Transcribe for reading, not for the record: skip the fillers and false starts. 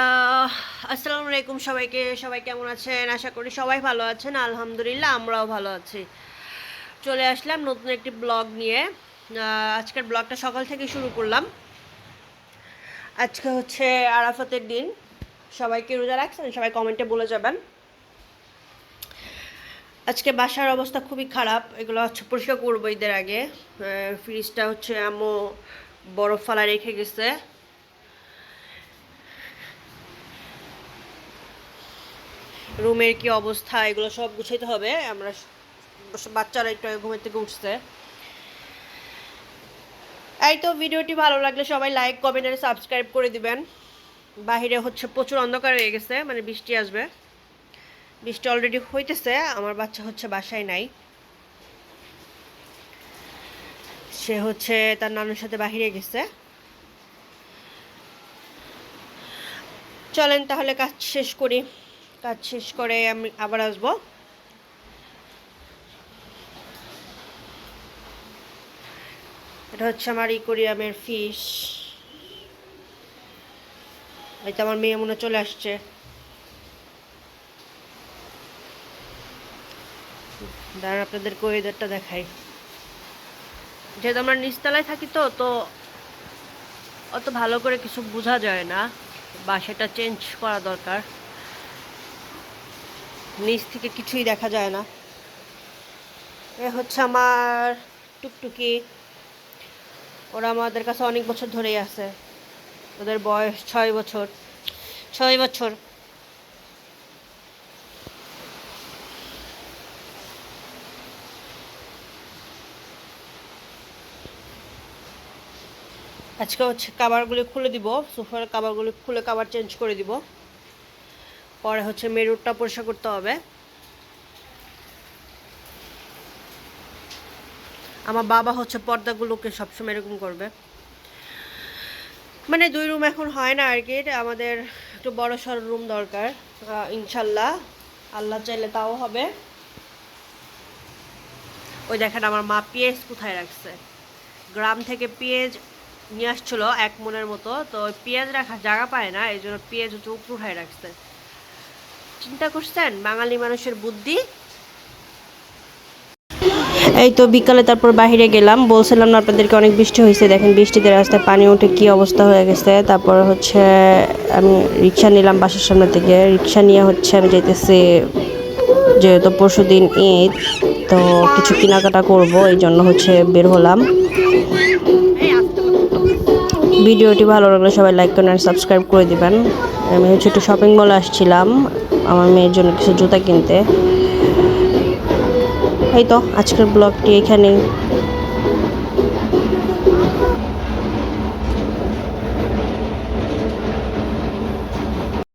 আহ আসসালামু আলাইকুম সবাইকে। সবাই কেমন আছেন? আশা করি সবাই ভালো আছেন। আলহামদুলিল্লাহ আমরাও ভালো আছি। চলে আসলাম নতুন একটি ব্লগ নিয়ে। আজকের ব্লগটা সকাল থেকে শুরু করলাম। আজকে হচ্ছে আরাফাতের দিন। সবাইকে রোজা রাখছেন? সবাই কমেন্টে বলে যাবেন। আজকে বাসার অবস্থা খুবই খারাপ। এগুলো হচ্ছে পরিষ্কার করবো ঈদের আগে। ফ্রিজটা হচ্ছে আম্মু বরফ ফালা রেখে গেছে। রুমের কি অবস্থা এগুলো সব গুছাইতে হবে। আমরা বাচ্চারা একটু আগে ঘুমের থেকে উঠছে। এই তো ভিডিওটি ভালো লাগলে সবাই লাইক কমেন্ট আর সাবস্ক্রাইব করে দিবেন। বাহিরে হচ্ছে প্রচুর অন্ধকার হয়ে গেছে, মানে বৃষ্টি আসবে। বৃষ্টি অলরেডি হইতেছে। আমার বাচ্চা হচ্ছে বাসায় নাই, সে হচ্ছে তার নানুর সাথে বাহিরে গেছে। চলেন তাহলে কাজ শেষ করি। কাজ শেষ করে আমি আবার আসবো। এটা হচ্ছে আমার ইকোরিয়ামের ফিশ। হয়তো আমার মেয়ে মনে চলে আসছে। দাঁড়ান আপনাদেরকে ওয়েদারটা দেখাই। যেহেতু আমরা নিচতলায় থাকি তো তো অত ভালো করে কিছু বোঝা যায় না, বা সেটা চেঞ্জ করা দরকার। নিচ থেকে কিছুই দেখা যায় না। এ হচ্ছে আমার টুকটুকি। ওরা আমাদের কাছে অনেক বছর ধরেই আছে। ওদের বয়স 6 বছর। 6 বছর। আজকে হচ্ছে কাভারগুলি খুলে দিব, সোফার কাভারগুলি খুলে কাভার চেঞ্জ করে দিব। পরে হচ্ছে মেরুরটা পরিষ্কার করতে হবে। আমার বাবা হচ্ছে পর্দাগুলোকে সবসময় এরকম করবে। মানে 2 রুম এখন হয় না আর কি, আমাদের একটু বড় সড় রুম দরকার। ইনশাল্লাহ আল্লাহ চাইলে তাও হবে। ওই দেখেন আমার মা পেঁয়াজ কোথায় রাখছে। গ্রাম থেকে পেঁয়াজ নিয়ে আসছিল 1 মনের মতো, তো ওই পেঁয়াজ রাখার জায়গা পায় না, এই জন্য পেঁয়াজ হচ্ছে উপর উঠায় রাখছে। চিন্তা করছেন বাঙালি মানুষের বুদ্ধি। এই তো বিকালে তারপর বাইরে গেলাম, বলছিলাম না আপনাদেরকে অনেক বৃষ্টি হয়েছে। দেখেন বৃষ্টিতে রাস্তায় পানি উঠে কি অবস্থা হয়ে গেছে। তারপর হচ্ছে আমি রিক্সা নিলাম বাসার সামনে থেকে। রিক্সা নিয়ে হচ্ছে আমি যাইতেছি, যেহেতু পরশুদিন ঈদ, তো কিছু কেনাকাটা করব, এই জন্য হচ্ছে বের হলাম। ভিডিওটি ভালো লাগলে সবাই লাইক করেন আর সাবস্ক্রাইব করে দিবেন। আমি হচ্ছে একটু শপিং মলে আসছিলাম আমার মেয়ের জন্য কিছু জুতা কিনতে। এই তো আজকের ব্লগটি এখানেই।